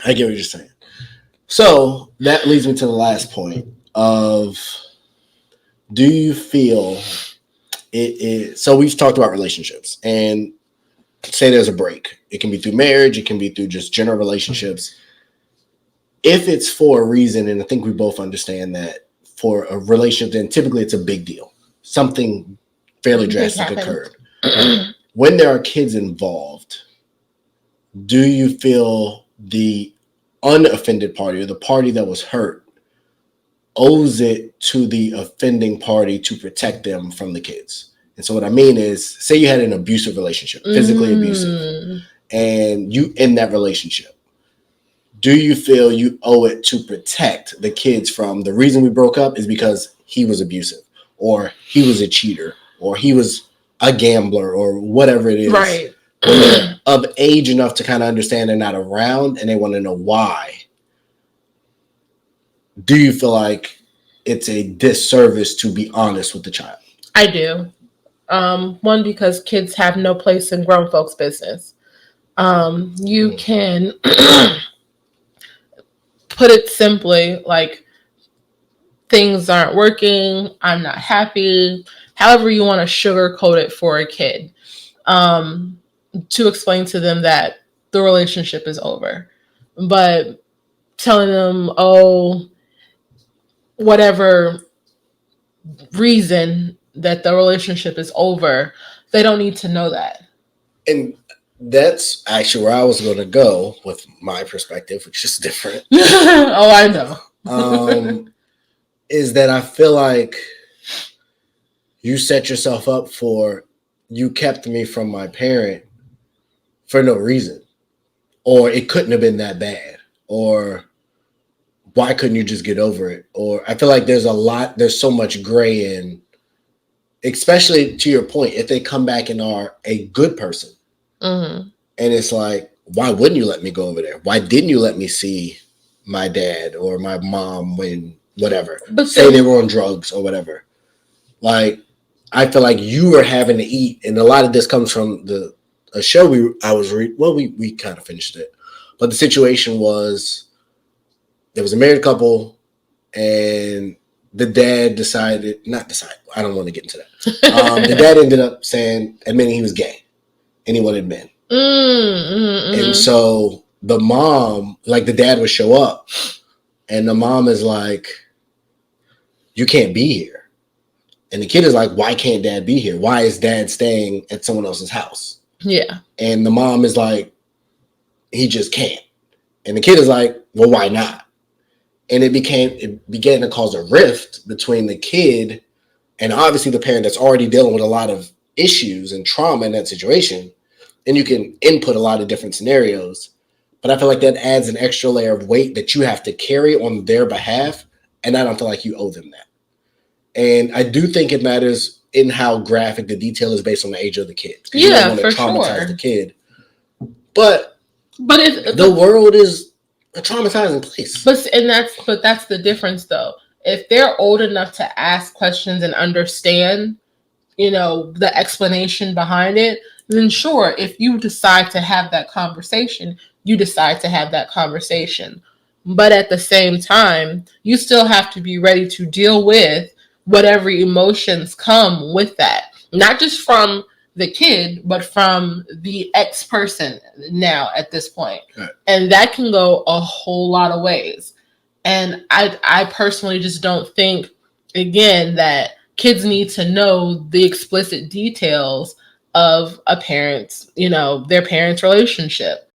I get what you're saying. So that leads me to the last point of, do you feel so we've talked about relationships, and say there's a break. It can be through marriage. It can be through just general relationships. If it's for a reason, and I think we both understand that for a relationship, then typically it's a big deal. Something fairly drastic occurred. When there are kids involved, do you feel the unoffended party, or the party that was hurt, owes it to the offending party to protect them from the kids? And so what I mean is, say you had an abusive relationship, physically abusive, and you in that relationship, do you feel you owe it to protect the kids from, the reason we broke up is because he was abusive, or he was a cheater, or he was a gambler, or whatever it is. Right. When they're of age enough to kind of understand they're not around and they want to know why, do you feel like it's a disservice to be honest with the child? I do. One, because kids have no place in grown folks' business. You can put it simply, like, things aren't working, I'm not happy, however you want to sugarcoat it for a kid, to explain to them that the relationship is over. But telling them, oh, whatever reason that the relationship is over, they don't need to know that. And that's actually where I was going to go with my perspective, which is different. Oh, I know. Is that I feel like you set yourself up for, you kept me from my parent for no reason, or it couldn't have been that bad, or why couldn't you just get over it? Or I feel like there's so much gray in, especially to your point, if they come back and are a good person. And it's like, why wouldn't you let me go over there? Why didn't you let me see my dad or my mom when whatever? But say they were on drugs or whatever. Like, I feel like you were having to eat, and a lot of this comes from a show we kind of finished it, but the situation was, there was a married couple, and the dad I don't want to get into that. The dad ended up admitting he was gay, and he wanted men. And so the mom, like, the dad would show up, and the mom is like, you can't be here. And the kid is like, why can't dad be here? Why is dad staying at someone else's house? Yeah. And the mom is like, he just can't. And the kid is like, well, why not? And it began to cause a rift between the kid and obviously the parent that's already dealing with a lot of issues and trauma in that situation. And you can input a lot of different scenarios. But I feel like that adds an extra layer of weight that you have to carry on their behalf. And I don't feel like you owe them that. And I do think it matters in how graphic the detail is based on the age of the kid. You don't want to traumatize the kid. But if the world is a traumatizing place. But that's the difference, though. If they're old enough to ask questions and understand, the explanation behind it, then sure, if you decide to have that conversation, you decide to have that conversation. But at the same time, you still have to be ready to deal with whatever emotions come with that. Not just from the kid, but from the ex-person now at this point. Right. And that can go a whole lot of ways. And I personally just don't think, again, that kids need to know the explicit details of a parent's, their parents' relationship.